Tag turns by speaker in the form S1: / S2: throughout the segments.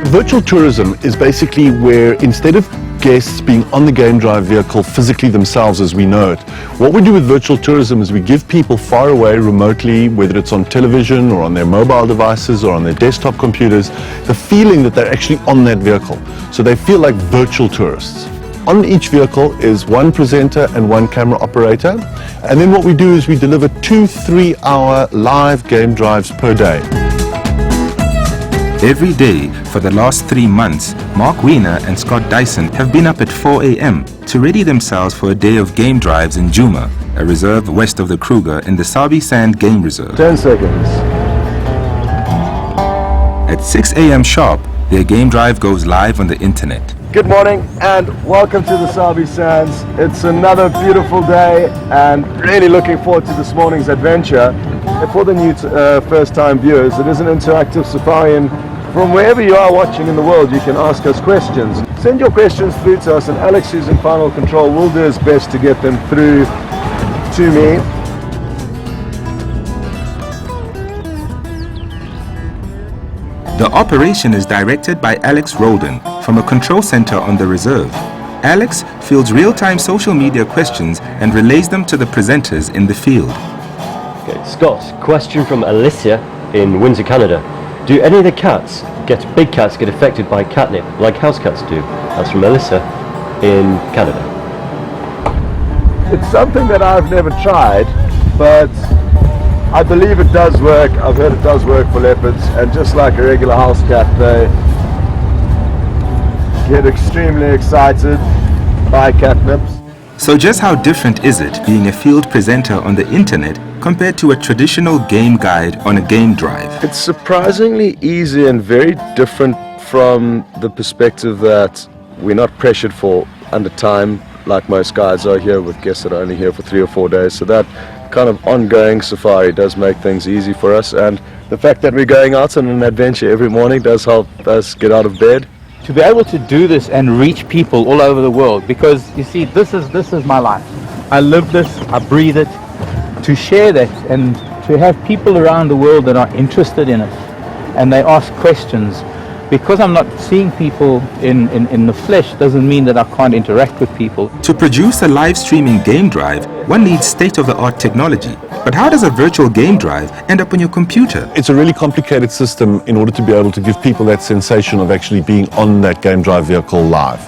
S1: Virtual tourism is basically where instead of guests being on the game drive vehicle physically themselves as we know it, what we do with virtual tourism is we give people far away remotely, whether it's on television or on their mobile devices or on their desktop computers, the feeling that they're actually on that vehicle. So they feel like virtual tourists. On each vehicle is one presenter and one camera operator, and then what we do is we deliver 2 3-hour live game drives per day.
S2: Every day for the last 3 months, Mark Weiner and Scott Dyson have been up at 4 a.m. to ready themselves for a day of game drives in Djuma, a reserve west of the Kruger in the Sabi Sand Game Reserve.
S1: 10 seconds.
S2: At 6 a.m. sharp, their game drive goes live on the internet.
S3: Good morning and welcome to the Sabi Sands. It's another beautiful day and really looking forward to this morning's adventure. And for the new first-time viewers, it is an interactive safari, and from wherever you are watching in the world, you can ask us questions. Send your questions through to us, and Alex, who's in final control, will do his best to get them through to me.
S2: The operation is directed by Alex Roldan from a control center on the reserve. Alex fields real-time social media questions and relays them to the presenters in the field.
S4: Okay, Scott, question from Alicia in Windsor, Canada. Do any of the cats, big cats, get affected by catnip like house cats do? That's from Alyssa in Canada.
S3: It's something that I've never tried, but I believe it does work. I've heard it does work for leopards, and just like a regular house cat, they get extremely excited by catnips.
S2: So just how different is it being a field presenter on the internet compared to a traditional game guide on a game drive?
S3: It's surprisingly easy and very different from the perspective that we're not pressured for under time like most guides are here with guests that are only here for 3 or 4 days. So that kind of ongoing safari does make things easy for us, and the fact that we're going out on an adventure every morning does help us get out of bed.
S5: To be able to do this and reach people all over the world, because you see, this is my life. I live this, I breathe it. To share that and to have people around the world that are interested in it and they ask questions, because I'm not seeing people in the flesh doesn't mean that I can't interact with people.
S2: To produce a live streaming game drive, one needs state-of-the-art technology. But how does a virtual game drive end up on your computer?
S1: It's a really complicated system in order to be able to give people that sensation of actually being on that game drive vehicle live.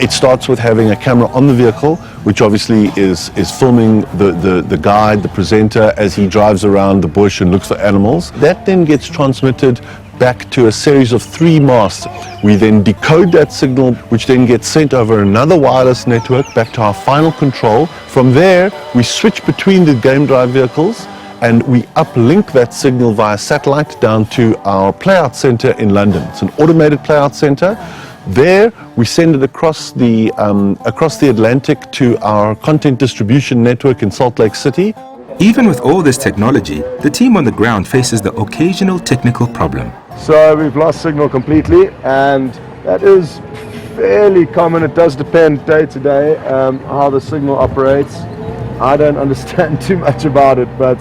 S1: It starts with having a camera on the vehicle, which obviously is filming the guide, the presenter, as he drives around the bush and looks for animals. That then gets transmitted back to a series of 3 masts. We then decode that signal, which then gets sent over another wireless network back to our final control. From there, we switch between the game drive vehicles and we uplink that signal via satellite down to our playout center in London. It's an automated playout center. There, we send it across the Atlantic to our content distribution network in Salt Lake City.
S2: Even with all this technology, the team on the ground faces the occasional technical problem.
S3: So we've lost signal completely, and that is fairly common. It does depend day to day how the signal operates. I don't understand too much about it, but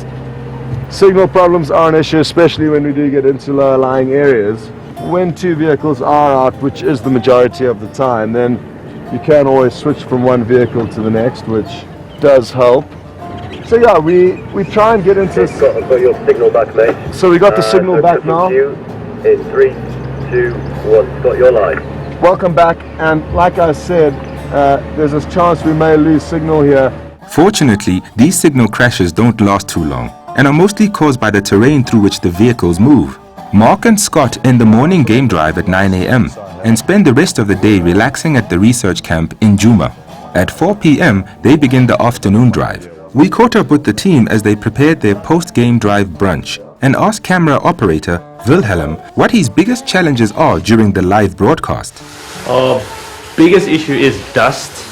S3: signal problems are an issue, especially when we do get into lower lying areas. When 2 vehicles are out, which is the majority of the time, then you can always switch from one vehicle to the next, which does help. So yeah, we try and get into...
S6: I've got your signal back, mate.
S3: So we got the signal back now.
S6: In 3, 2, 1, got your line.
S3: Welcome back, and like I said, there's a chance we may lose signal here.
S2: Fortunately, these signal crashes don't last too long and are mostly caused by the terrain through which the vehicles move. Mark and Scott end the morning game drive at 9 a.m. and spend the rest of the day relaxing at the research camp in Djuma. At 4 p.m., they begin the afternoon drive. We caught up with the team as they prepared their post-game drive brunch and asked camera operator Wilhelm what his biggest challenges are during the live broadcast.
S7: Our biggest issue is dust.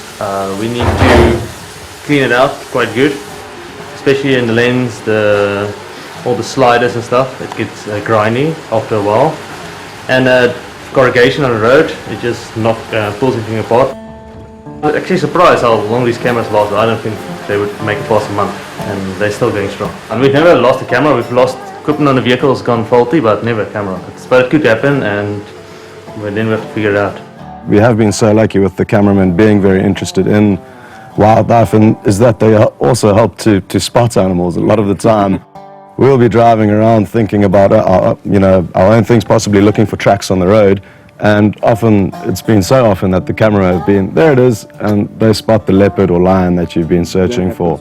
S7: We need to clean it out quite good, especially in the lens, all the sliders and stuff. It gets grimy after a while, and corrugation on the road, it just pulls everything apart. I'm actually surprised how long these cameras last. I don't think they would make it past a month, and they're still going strong. And we've never lost a camera. We've lost equipment on the vehicle has gone faulty, but never a camera. But it could happen, and but then we have to figure it out.
S3: We have been so lucky with the cameramen being very interested in wildlife, and is that they also help to spot animals. A lot of the time we'll be driving around thinking about our own things, possibly looking for tracks on the road, and often it's been so often that the camera has been, there it is, and they spot the leopard or lion that you've been searching for.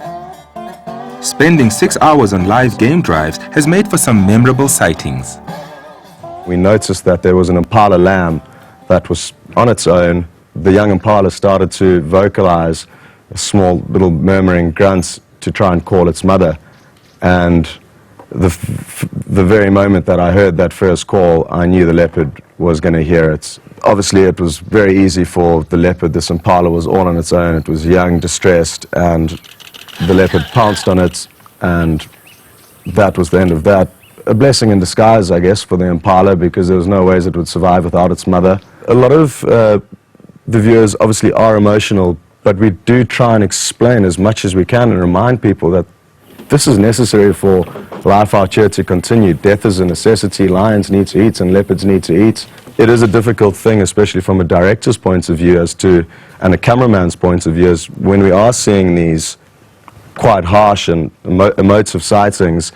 S2: Spending 6 hours on live game drives has made for some memorable sightings.
S3: We noticed that there was an impala lamb that was on its own. The young impala started to vocalize small little murmuring grunts to try and call its mother. And the very moment that I heard that first call, I knew the leopard was going to hear it. Obviously, it was very easy for the leopard. This impala was all on its own. It was young, distressed, and the leopard pounced on it, and that was the end of that. A blessing in disguise, I guess, for the impala, because there was no ways it would survive without its mother. A lot of the viewers obviously are emotional, but we do try and explain as much as we can and remind people that this is necessary for life out here to continue. Death is a necessity. Lions need to eat and leopards need to eat. It is a difficult thing, especially from a director's point of view and a cameraman's point of view, as when we are seeing these quite harsh and emotive sightings,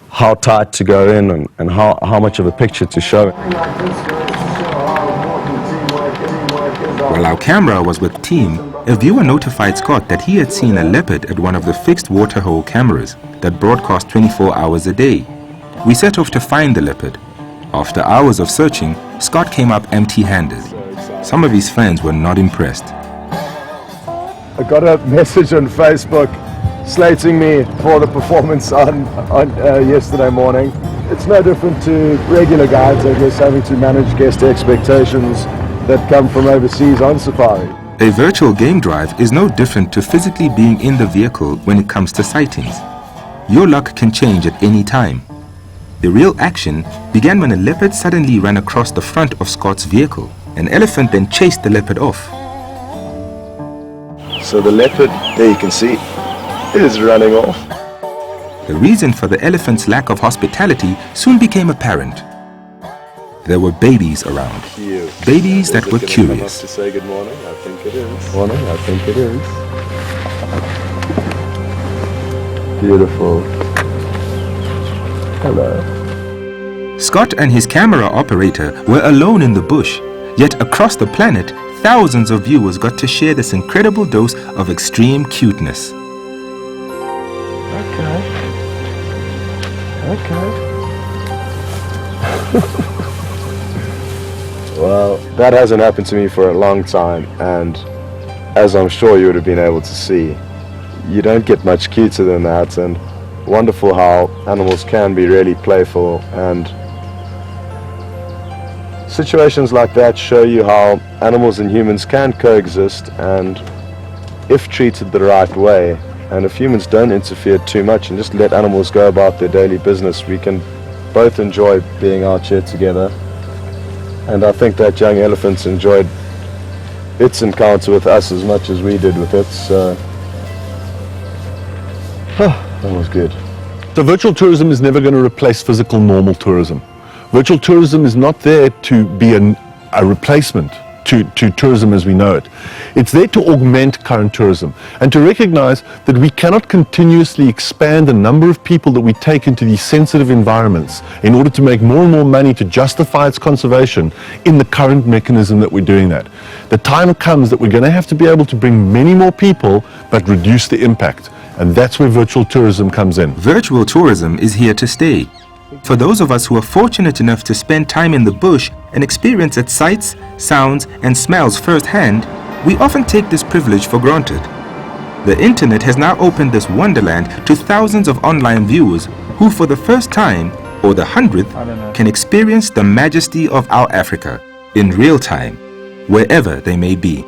S3: how tight to go in and how much of a picture to show.
S2: While our camera was with team, a viewer notified Scott that he had seen a leopard at one of the fixed waterhole cameras that broadcast 24 hours a day. We set off to find the leopard. After hours of searching, Scott came up empty-handed. Some of his friends were not impressed.
S3: I got a message on Facebook slating me for the performance on yesterday morning. It's no different to regular guides, I guess, having to manage guest expectations that come from overseas on safari.
S2: A virtual game drive is no different to physically being in the vehicle when it comes to sightings. Your luck can change at any time. The real action began when a leopard suddenly ran across the front of Scott's vehicle. An elephant then chased the leopard off.
S3: So the leopard, there you can see, is running off.
S2: The reason for the elephant's lack of hospitality soon became apparent. There were babies around. Babies that were curious.
S3: To say good morning, I think it is. Morning, I think it is. Beautiful. Hello.
S2: Scott and his camera operator were alone in the bush, yet across the planet, thousands of viewers got to share this incredible dose of extreme cuteness.
S3: Okay. Well, that hasn't happened to me for a long time, and as I'm sure you would have been able to see, you don't get much cuter than that, and wonderful how animals can be really playful, and situations like that show you how animals and humans can coexist, and if treated the right way, and if humans don't interfere too much and just let animals go about their daily business, we can both enjoy being out here together. And I think that young elephant enjoyed its encounter with us as much as we did with it, so that was good.
S1: So virtual tourism is never going to replace physical normal tourism. Virtual tourism is not there to be a replacement to tourism as we know it. It's there to augment current tourism and to recognize that we cannot continuously expand the number of people that we take into these sensitive environments in order to make more and more money to justify its conservation in the current mechanism that we're doing that. The time comes that we're going to have to be able to bring many more people but reduce the impact, and that's where virtual tourism comes in.
S2: Virtual tourism is here to stay. For those of us who are fortunate enough to spend time in the bush and experience its sights, sounds, and smells firsthand, we often take this privilege for granted. The internet has now opened this wonderland to thousands of online viewers who, for the first time, or the 100th, can experience the majesty of our Africa in real time, wherever they may be.